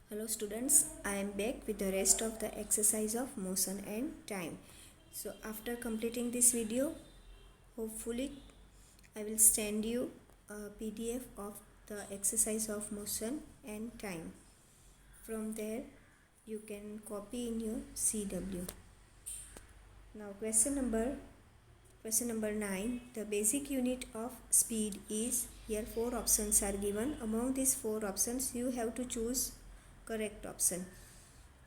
Hello students, I am back with the rest of the exercise of motion and time. So after completing this video, hopefully I will send you a PDF of the exercise of motion and time. From there you can copy in your CW. Now question number 9. The basic unit of speed is, here 4 options are given. Among these 4 options you have to choose correct option.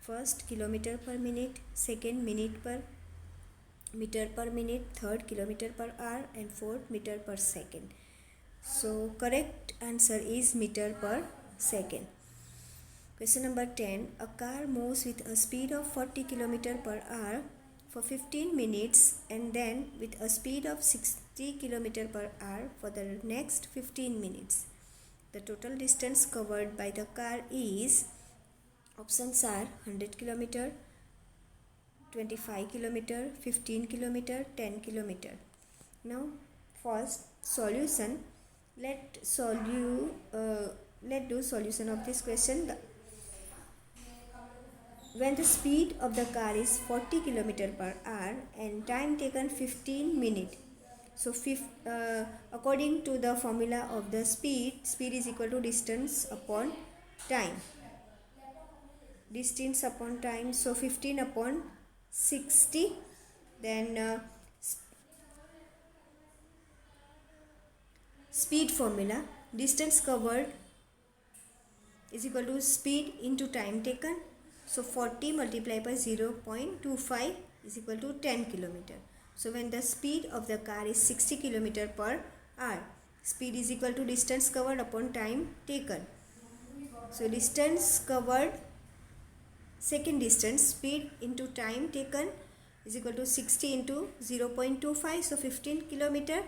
First, kilometer per minute. Second, minute per meter per minute. Third, kilometer per hour. And fourth, meter per second. So correct answer is meter per second. Question number 10. A car moves with a speed of 40 km per hour for 15 minutes and then with a speed of 60 km per hour for the next 15 minutes. The total distance covered by the car is, options are 100 km, 25 km, 15 km, 10 km. Now first solution. Let's do solution of this question. When the speed of the car is 40 km per hour and time taken 15 minutes. So according to the formula of the speed is equal to distance upon time. Distance upon time, so 15 upon 60. Then speed formula, distance covered is equal to speed into time taken. So 40 multiplied by 0.25 is equal to 10 km. So when the speed of the car is 60 km per hour, speed is equal to distance covered upon time taken. So distance covered, second distance, speed into time taken is equal to 60 into 0.25, so 15 km.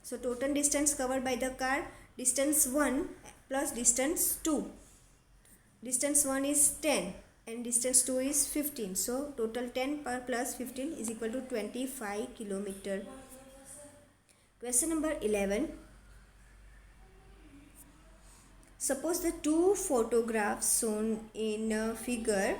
So total distance covered by the car, distance 1 plus distance 2. Distance 1 is 10 and distance 2 is 15. So total 10 plus 15 is equal to 25 km. Question number 11. Suppose the two photographs shown in a figure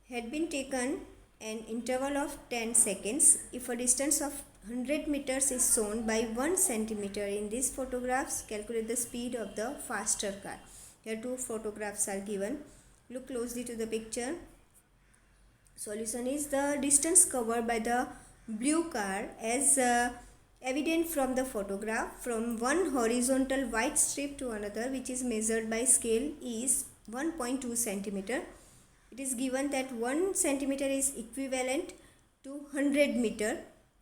had been taken an interval of 10 seconds. If a distance of 100 meters is shown by 1 centimeter in these photographs, calculate the speed of the faster car. Here two photographs are given. Look closely to the picture. Solution is, the distance covered by the blue car as evident from the photograph from one horizontal white strip to another, which is measured by scale, is 1.2 centimeter. It is given that 1 centimeter is equivalent to 100 meter.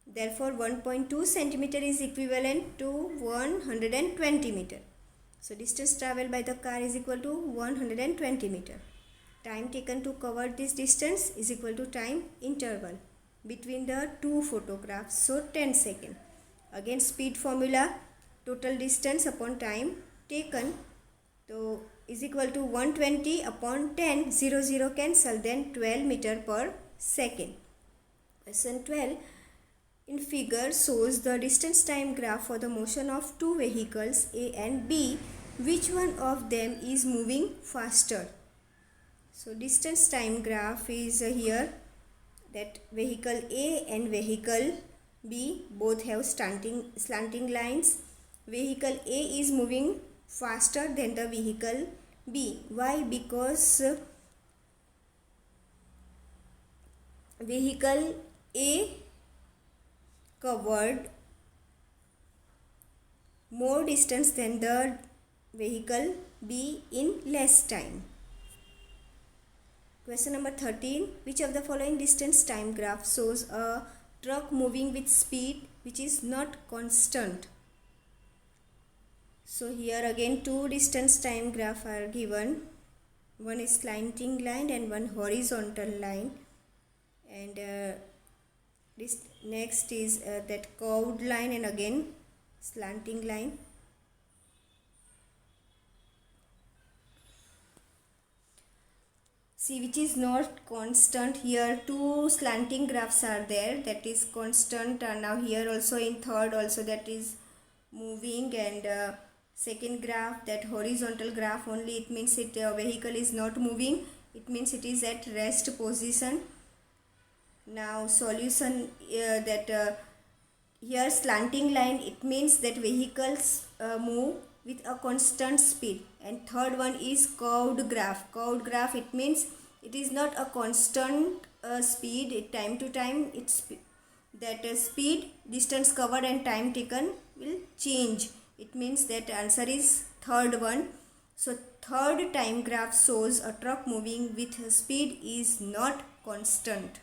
Therefore 1.2 centimeter is equivalent to 120 meter. So distance traveled by the car is equal to 120 meter. Time taken to cover this distance is equal to time interval between the two photographs, so 10 seconds. Again speed formula, total distance upon time taken, so is equal to 120 upon 10, 0 cancel, then 12 meter per second. Question 12. In figure shows the distance time graph for the motion of two vehicles A and B. Which one of them is moving faster? So distance time graph is here, that vehicle A and vehicle B both have slanting lines. Vehicle A is moving faster than the vehicle B. Why? Because vehicle A covered more distance than the vehicle B in less time. Question number 13. Which of the following distance time graph shows a truck moving with speed which is not constant? So here again two distance time graph are given. One is slanting line and one horizontal line. And this next is that curved line and again slanting line. See which is not constant. Here two slanting graphs are there, that is constant, and now here also in third also that is moving, and Second graph, that horizontal graph only, it means it vehicle is not moving, it means it is at rest position. Now solution, here slanting line, it means that vehicles move with a constant speed. And third one is curved graph. Curved graph, it means it is not a constant speed, time to time it's speed, distance covered and time taken will change. It means that answer is third one. So third time graph shows a truck moving with speed is not constant.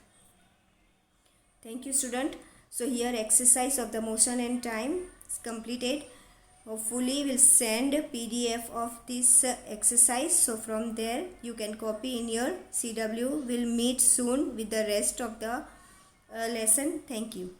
Thank you, student. So here exercise of the motion and time is completed. Hopefully we'll send PDF of this exercise. So from there you can copy in your CW. We'll meet soon with the rest of the lesson. Thank you.